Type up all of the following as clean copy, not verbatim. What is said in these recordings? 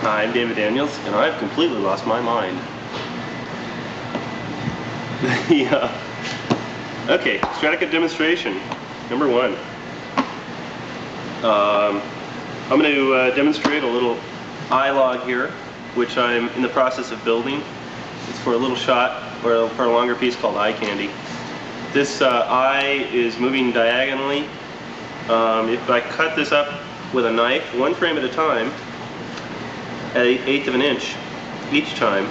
Hi, I'm David Daniels, and I've completely lost my mind. Okay, Strata cut demonstration, number 1. I'm going to demonstrate a little eye log here, which I'm in the process of building. It's for a little shot, or for a longer piece called eye candy. This eye is moving diagonally. If I cut this up with a knife, 1 frame at a time, at 1/8 of an inch each time,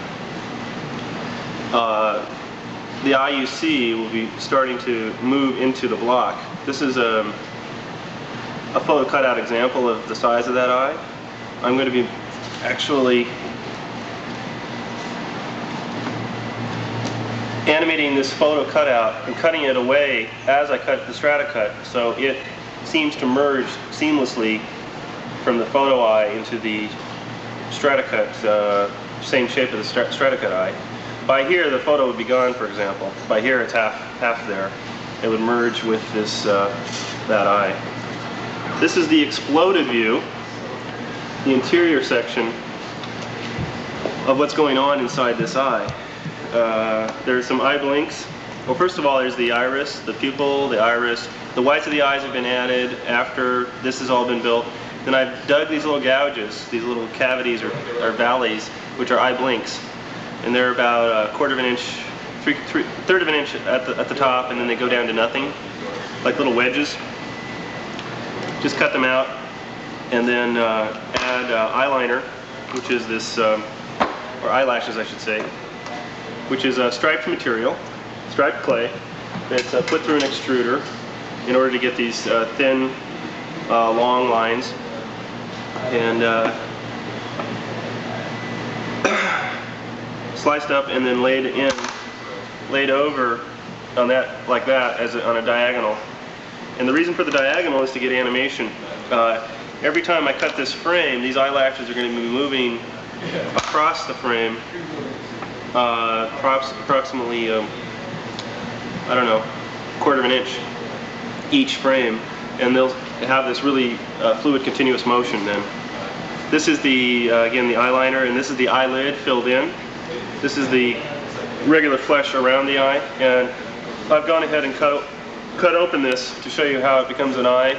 the eye you see will be starting to move into the block. This is a photo cutout example of the size of that eye. I'm going to be actually animating this photo cutout and cutting it away as I cut the Strata cut, so it seems to merge seamlessly from the photo eye into the Strata cut, same shape of the Strata cut eye. By here the photo would be gone, for example. By here it's half there. It would merge with this that eye. This is the exploded view, the interior section of what's going on inside this eye. There's some eye blinks. Well, first of all, there's the iris, the pupil, the iris. The whites of the eyes have been added after this has all been built. Then I've dug these little gouges, these little cavities or valleys, which are eye blinks. And they're about 1/4 of an inch, 1/3 of an inch at the top, and then they go down to nothing, like little wedges. Just cut them out, and then add eyeliner, which is this, or eyelashes I should say, which is striped material, striped clay, that's put through an extruder in order to get these thin, long lines. And sliced up and then laid over on that, like that, on a diagonal. And the reason for the diagonal is to get animation. Every time I cut this frame, these eyelashes are going to be moving across the frame, approximately, I don't know, 1/4 of an inch each frame, and they'll have this really fluid, continuous motion then. This is the, again, the eyeliner, and this is the eyelid filled in. This is the regular flesh around the eye, and I've gone ahead and cut open this to show you how it becomes an eye,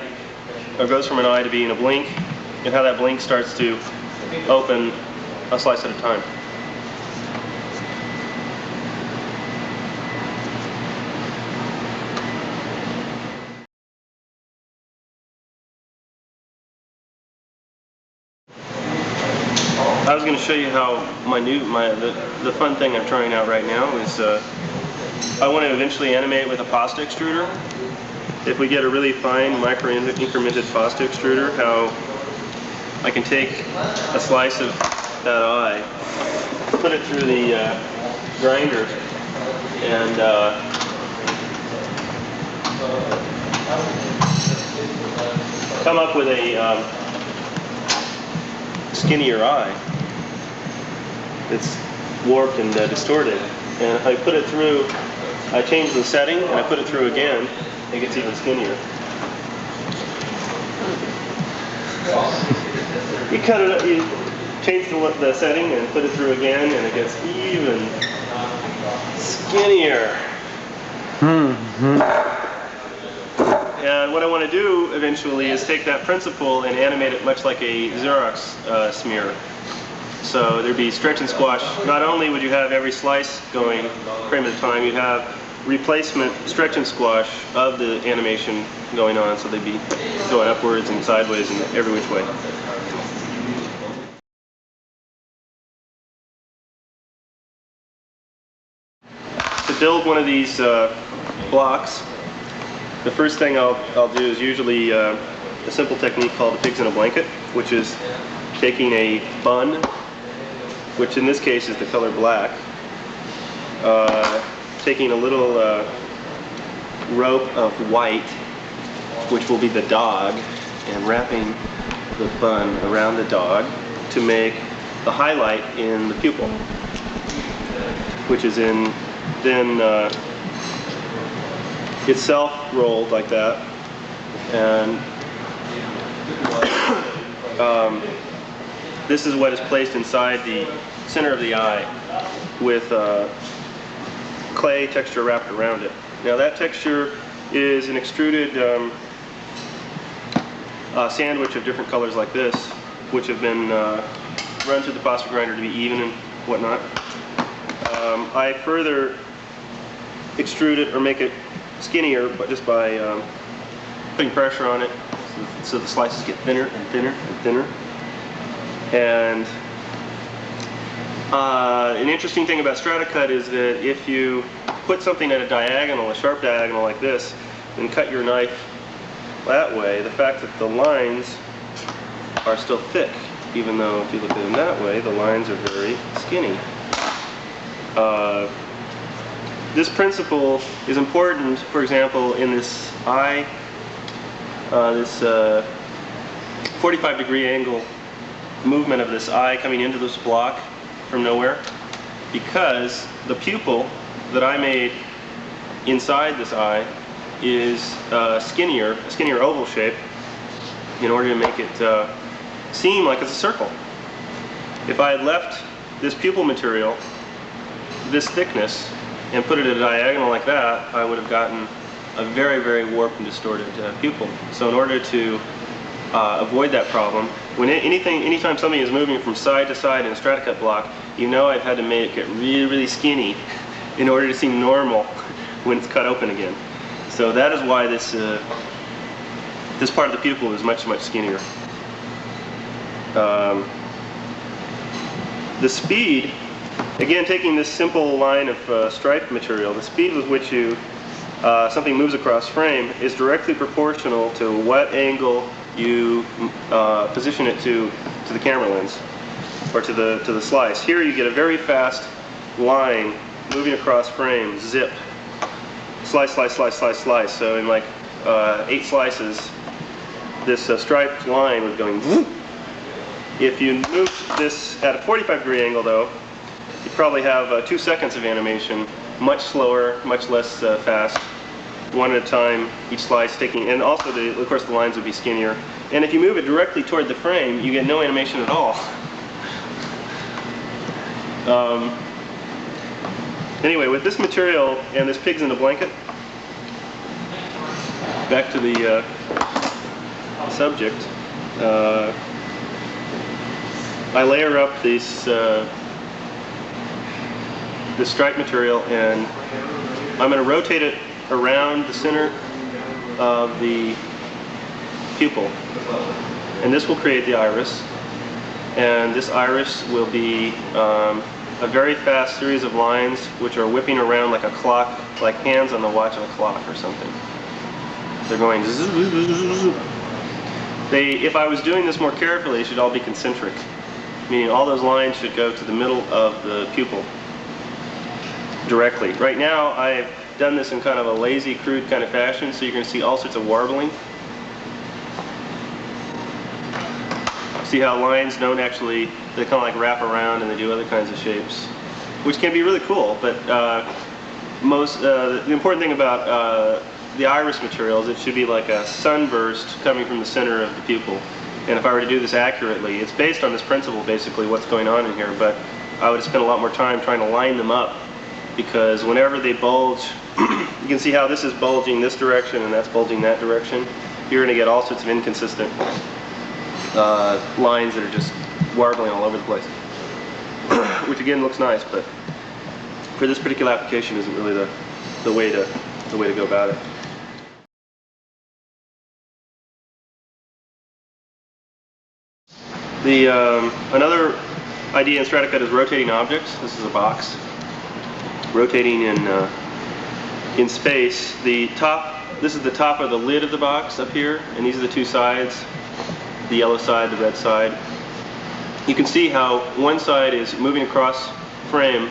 or goes from an eye to being a blink, and how that blink starts to open a slice at a time. I was going to show you how the fun thing I'm trying out right now is I want to eventually animate with a pasta extruder. If we get a really fine micro-incremented pasta extruder, how I can take a slice of that eye, put it through the grinder, and come up with a skinnier eye. It's warped and distorted, and if I put it through, I change the setting and I put it through again, it gets even skinnier. You cut it up, you change the setting and put it through again, and it gets even skinnier. And what I want to do eventually is take that principle and animate it much like a Xerox smear. So there'd be stretch and squash. Not only would you have every slice going frame at a time, you'd have replacement stretch and squash of the animation going on, so they'd be going upwards and sideways and every which way. To build one of these blocks, the first thing I'll do is usually a simple technique called the pigs in a blanket, which is taking a bun, which in this case is the color black, taking a little rope of white, which will be the dog, and wrapping the bun around the dog to make the highlight in the pupil, which is then itself rolled like that, and This is what is placed inside the center of the eye with clay texture wrapped around it. Now that texture is an extruded sandwich of different colors like this, which have been run through the plastic grinder to be even and whatnot. I further extrude it or make it skinnier, but just by putting pressure on it, so the slices get thinner and thinner and thinner. And an interesting thing about Strata cut is that if you put something at a diagonal, a sharp diagonal like this, and cut your knife that way, the fact that the lines are still thick, even though if you look at them that way, the lines are very skinny. This principle is important, for example, in this eye, this 45-degree angle movement of this eye coming into this block from nowhere, because the pupil that I made inside this eye is a skinnier oval shape in order to make it seem like it's a circle. If I had left this pupil material this thickness and put it at a diagonal like that, I would have gotten a very, very warped and distorted pupil. So in order to avoid that problem, anytime something is moving from side to side in a Strata cut block, you know I've had to make it get really, really skinny in order to seem normal when it's cut open again. So that is why this this part of the pupil is much, much skinnier. The speed, again taking this simple line of striped material, the speed with which something moves across frame is directly proportional to what angle you position it to the camera lens, or to the slice. Here you get a very fast line moving across frame, zip, slice, slice, slice, slice, slice. So in like 8 slices, this striped line was going whoop. If you move this at a 45-degree angle though, you probably have 2 seconds of animation, much slower, much less fast, one at a time, each slice taking, and also of course the lines would be skinnier. And if you move it directly toward the frame, you get no animation at all. Anyway, with this material and this pigs in a blanket, back to the subject, I layer up this stripe material, and I'm going to rotate it around the center of the pupil, and this will create the iris, and this iris will be a very fast series of lines which are whipping around like a clock, like hands on the watch of a clock or something. They're going if I was doing this more carefully, they should all be concentric, meaning all those lines should go to the middle of the pupil directly. Right now I've done this in kind of a lazy, crude kind of fashion, so you're going to see all sorts of warbling. See how lines don't actually, they kind of like wrap around and they do other kinds of shapes, which can be really cool, but the important thing about the iris material is it should be like a sunburst coming from the center of the pupil. And if I were to do this accurately, it's based on this principle, basically, what's going on in here, but I would have spent a lot more time trying to line them up, because whenever they bulge, you can see how this is bulging this direction and that's bulging that direction. You're going to get all sorts of inconsistent lines that are just warbling all over the place, which again looks nice, but for this particular application isn't really the way to go about it. Another idea in Strata cut is rotating objects. This is a box rotating in space. This is the top of the lid of the box up here, and these are the 2 sides, the yellow side, the red side. You can see how one side is moving across frame.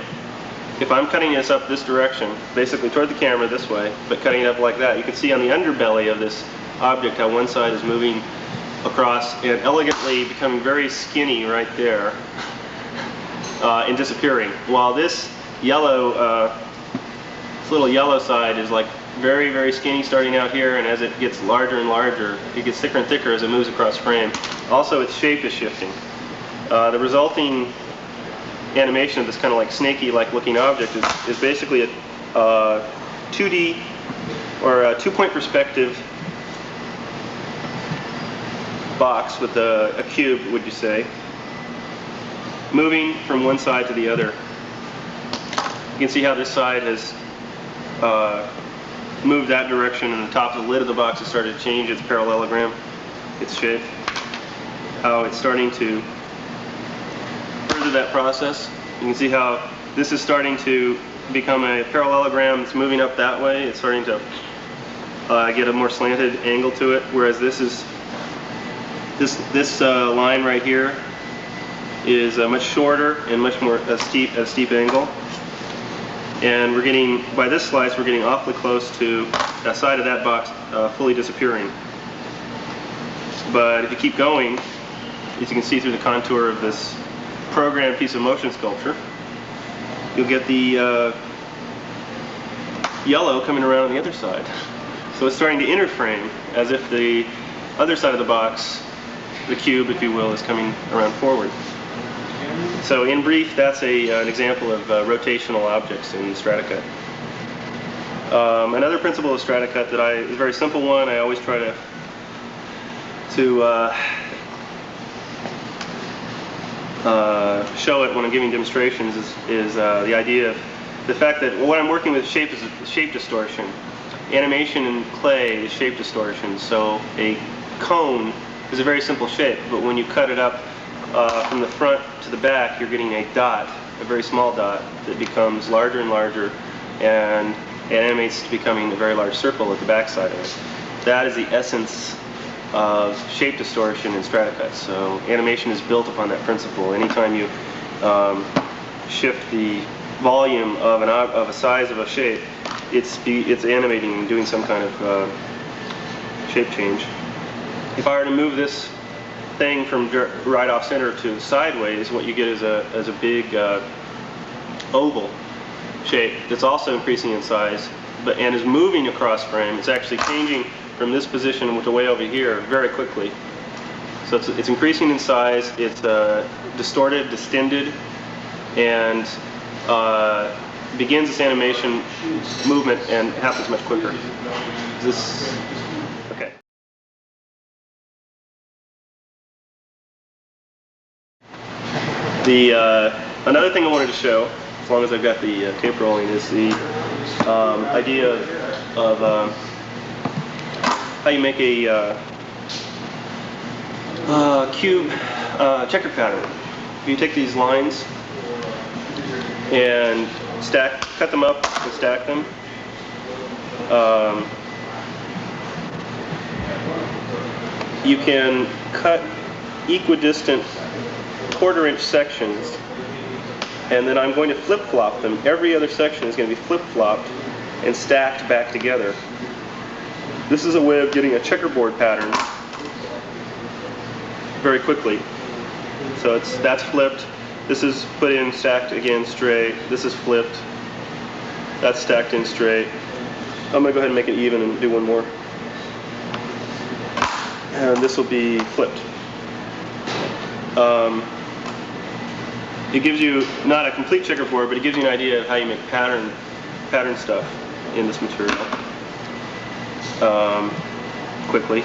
If I'm cutting this up this direction, basically toward the camera this way, but cutting it up like that, you can see on the underbelly of this object how one side is moving across and elegantly becoming very skinny right there and disappearing, while this yellow, this little yellow side is like very, very skinny starting out here, and as it gets larger and larger, it gets thicker and thicker as it moves across frame. Also, its shape is shifting. The resulting animation of this kind of like snaky-like looking object is basically a 2D or a two-point perspective box with a cube, would you say, moving from one side to the other. You can see how this side has moved that direction, and the top of the lid of the box has started to change its parallelogram, its shape. How it's starting to further that process. You can see how this is starting to become a parallelogram. It's moving up that way. It's starting to get a more slanted angle to it, whereas this line right here is much shorter and much more a steep angle. And we're getting, by this slice, we're getting awfully close to that side of that box fully disappearing. But if you keep going, as you can see through the contour of this programmed piece of motion sculpture, you'll get the yellow coming around on the other side. So it's starting to interframe, as if the other side of the box, the cube, if you will, is coming around forward. So in brief, that's an example of rotational objects in StrataCut. Another principle of StrataCut that is a very simple one. I always try to show it when I'm giving demonstrations is the idea of the fact that what I'm working with shape is shape distortion. Animation in clay is shape distortion. So a cone is a very simple shape, but when you cut it up from the front to the back, you're getting a dot, a very small dot that becomes larger and larger and animates to becoming a very large circle at the back side of it. That is the essence of shape distortion in StrataCut. So animation is built upon that principle. Anytime you shift the volume of a size of a shape, it's animating and doing some kind of shape change. If I were to move this thing from right off center to sideways, what you get is a big oval shape that's also increasing in size, and is moving across frame. It's actually changing from this position to way over here very quickly. So it's increasing in size. It's distorted, distended, and begins its animation movement and happens much quicker. Okay. Another thing I wanted to show, as long as I've got the tape rolling, is the idea of how you make a cube checker pattern. If you take these lines and cut them up and stack them, you can cut equidistant quarter-inch sections, and then I'm going to flip-flop them. Every other section is going to be flip-flopped and stacked back together. This is a way of getting a checkerboard pattern very quickly. So that's flipped. This is put in, stacked again straight. This is flipped. That's stacked in straight. I'm going to go ahead and make it even and do one more. And this will be flipped. It gives you not a complete checkerboard, but it gives you an idea of how you make pattern stuff in this material quickly.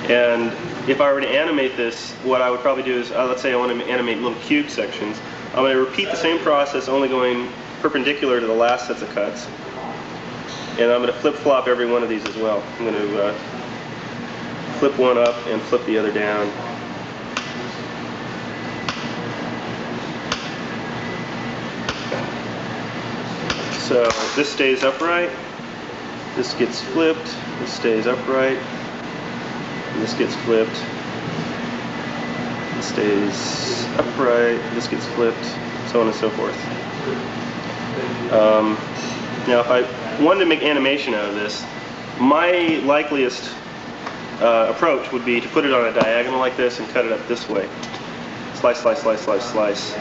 And if I were to animate this, what I would probably do is, let's say I want to animate little cube sections. I'm going to repeat the same process, only going perpendicular to the last sets of cuts. And I'm going to flip-flop every one of these as well. I'm going to flip one up and flip the other down. So this stays upright, this gets flipped, this stays upright, and this gets flipped, this stays upright, this gets flipped, so on and so forth. Now if I wanted to make animation out of this, my likeliest approach would be to put it on a diagonal like this and cut it up this way. Slice, slice, slice, slice, slice.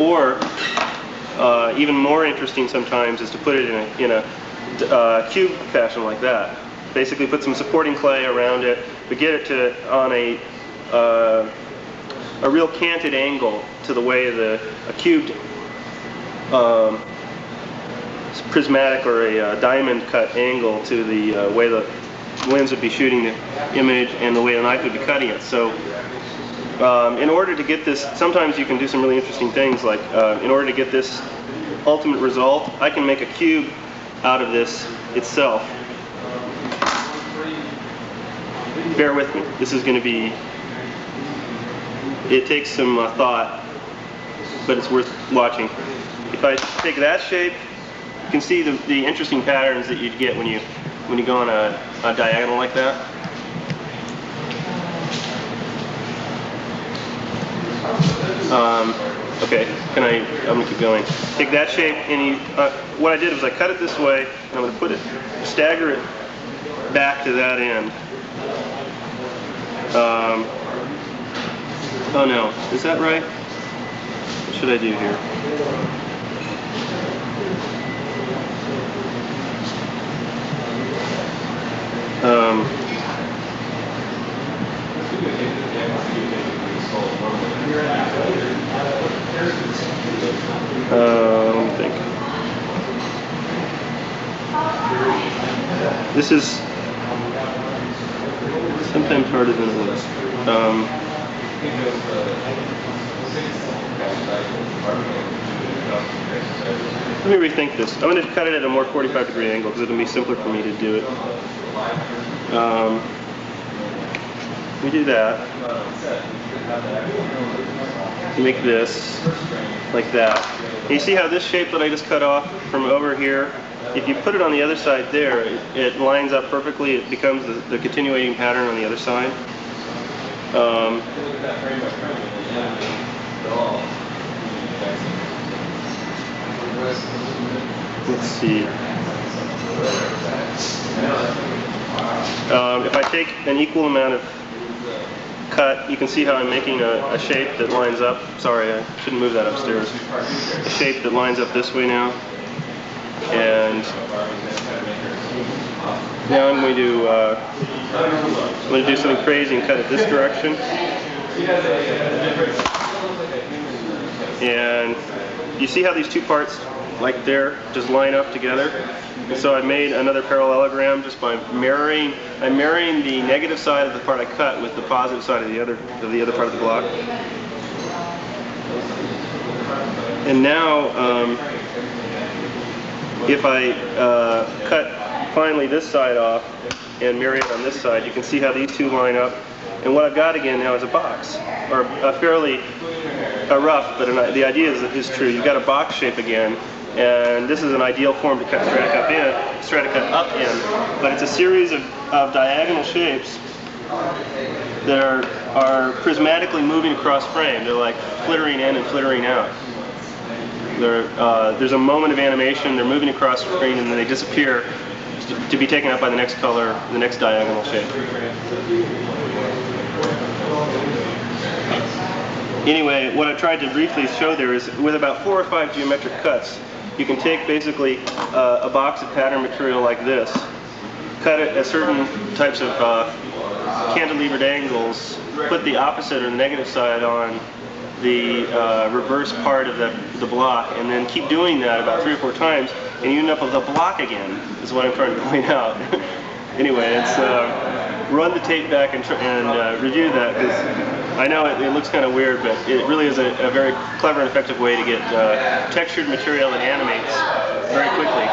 Or even more interesting sometimes is to put it in a cube fashion like that. Basically put some supporting clay around it, but get it on a a real canted angle to the way a cubed prismatic or a diamond cut angle to the way the lens would be shooting the image and the way the knife would be cutting it. So in order to get this, sometimes you can do some really interesting things, like in order to get this ultimate result, I can make a cube out of this itself. Bear with me, this is going to be, it takes some thought, but it's worth watching. If I take that shape, you can see the interesting patterns that you'd get when you go on a diagonal like that. Okay, I'm going to keep going. Take that shape, and what I did was I cut it this way, and I'm going to stagger it back to that end. Oh no, is that right? What should I do here? Let me think. This is sometimes harder than it was. Let me rethink this. I'm going to cut it at a more 45-degree angle because it'll be simpler for me to do it. We do that. Make this like that. And you see how this shape that I just cut off from over here, if you put it on the other side there, it lines up perfectly. It becomes the continuating pattern on the other side. Let's see. If I take an equal amount of cut, you can see how I'm making a shape that lines up. Sorry, I shouldn't move that upstairs. A shape that lines up this way now. And now I'm going to do something crazy and cut it this direction. And you see how these two parts, like there, just line up together? And so I made another parallelogram just by mirroring. I'm mirroring the negative side of the part I cut with the positive side of the other part of the block. And now, if I cut finally this side off and mirror it on this side, you can see how these two line up. And what I've got again now is a box, or a fairly rough, but the idea is true. You've got a box shape again, and this is an ideal form to cut strata cut up in. But it's a series of diagonal shapes that are prismatically moving across frame. They're like flittering in and flittering out. There's a moment of animation. They're moving across screen, and then they disappear to be taken up by the next color, the next diagonal shape. Anyway, what I tried to briefly show there is with about 4 or 5 geometric cuts, you can take basically a box of pattern material like this, cut it at certain types of cantilevered angles, put the opposite or the negative side on the reverse part of the block, and then keep doing that about 3 or 4 times, and you end up with a block again, is what I'm trying to point out. Anyway, it's run the tape back and review that, because I know it looks kind of weird, but it really is a very clever and effective way to get textured material that animates very quickly.